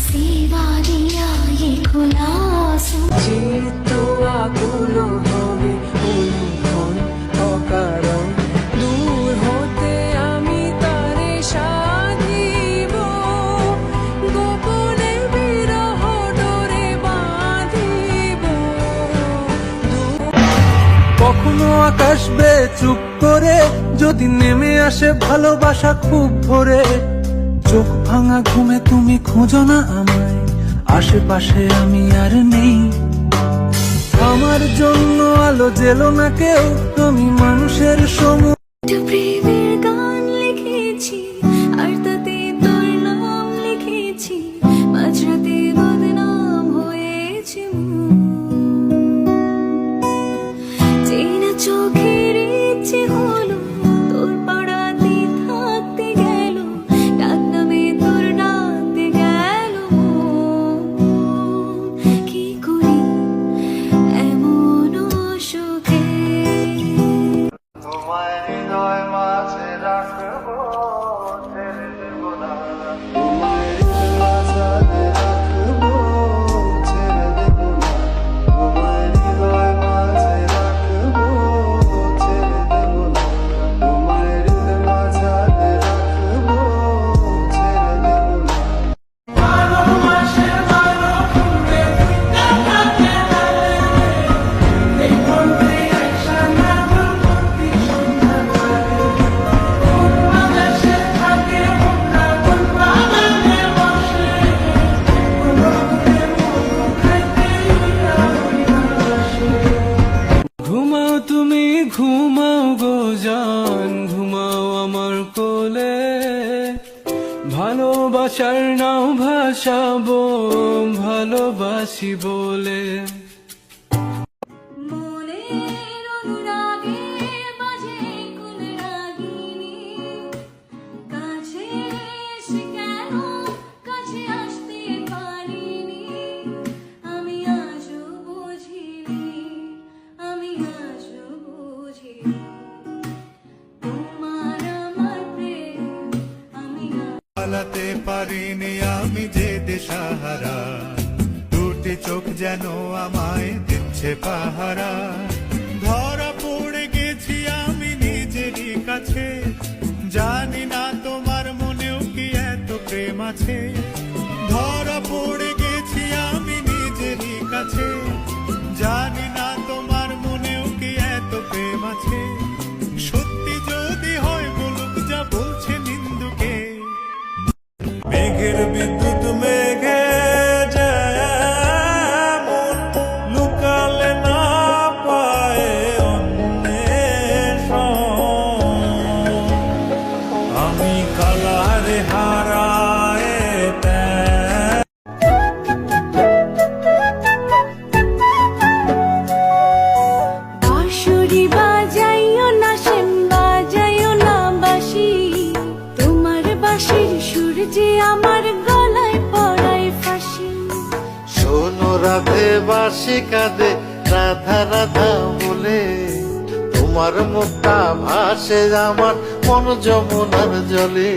सेवा दिया ये खुला চিত্ত আকুল হবে অনুক্ষণ অকারণ দূর হতে আমি তারে সাধিব গোপনে বিরহ ডোরে বাঁধিব কখনো আকাশ বে চুপ করে যদি নেমে আসে ভালোবাসা খুব ভোরে, চোখ ভাঙা ঘুমে তুমি খোঁজো না আমায়, আশেপাশে আমি আর নেই। আমার জন্য আলো জেলো না কেউ, তুমি মানুষের সমূহ। প্রেমের গান লিখেছি আর তাতে তোর নাম লিখেছি, মাঝরাতে বদনাম হয়েছে চেনা চোখের ইচ্ছে হলো তোর পাড়াতে থাকতে গেল, ডাক নামে তোর ডাকতে গেল কি করি এমন সুখে। তোমায় হৃদয় মাঝে রাখবো, ছেড়ে দেব না। তোমায় হৃদয় মাঝে রাখবো, ছেড়ে দেব না। তোমায় হৃদয় মাঝে রাখবো, ছেড়ে দেব না। তোমায় হৃদয় মাঝে রাখবো, ছেড়ে দেব না। ঘুমাও তুমি ঘুমাও গো জান, ঘুমাও আমার কোলে, ভালোবাসার নাও ভাসাবো ভালোবাসি বলে। মনের অনুরাগে বাজে কুল রাগিনী, কাছে এসে কেন কাছে আসতে পারিনি, আমি আজও বুঝিনি, আমি আজও বুঝিনি তোমার আমার প্রেম আমি পালাতে পারিনি আমি যে দিশাহারা, দুটি চোখ যেন আমায় দিচ্ছে পাহারা। ধরা পড়ে গেছি আমি নিজেরই কাছে, জানি না তোমার মনেও কি এত প্রেম আছে। ধরা পড়ে গেছি আমি নিজেরই কাছে, জানি না তোমার মনেও কি এত প্রেম আছে। সত্যি যদি হয় বলুক যা বলছে নিন্দুকে, মেঘের বিদ্যুৎ মেঘে যেমন লুকালে না পায় অন্বেষণ, আমি কালারে হারায় বাঁশরি বাজাইও না সেন বাজাইও না বাঁশি, তোমার বাঁশির সুর যে আমার গলায় পড়ায় ফাঁসি। শোনো রাধে বাসি কাঁদে রাধা রাধা বলে, তোমার মুখটা ভাসে আমার মন যমুনার জলে।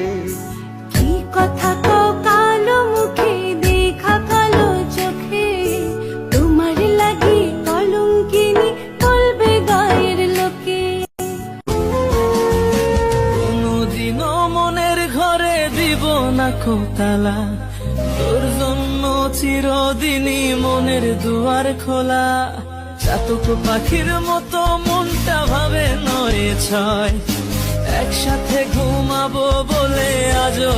কি কথা কও কালো মুখে দেখা কালো চোখে, তোমার লাগি কলঙ্কিনী বলবে গায়ের লোকে। কোনদিনও মনের ঘরে দিব না কোতালা, তোর জন্য চিরদিনই মনের দুয়ার খোলা। চাতক পাখির মতো মনটা ভাবে নয় ছয়, একসাথে ঘুমাবো বলে আজও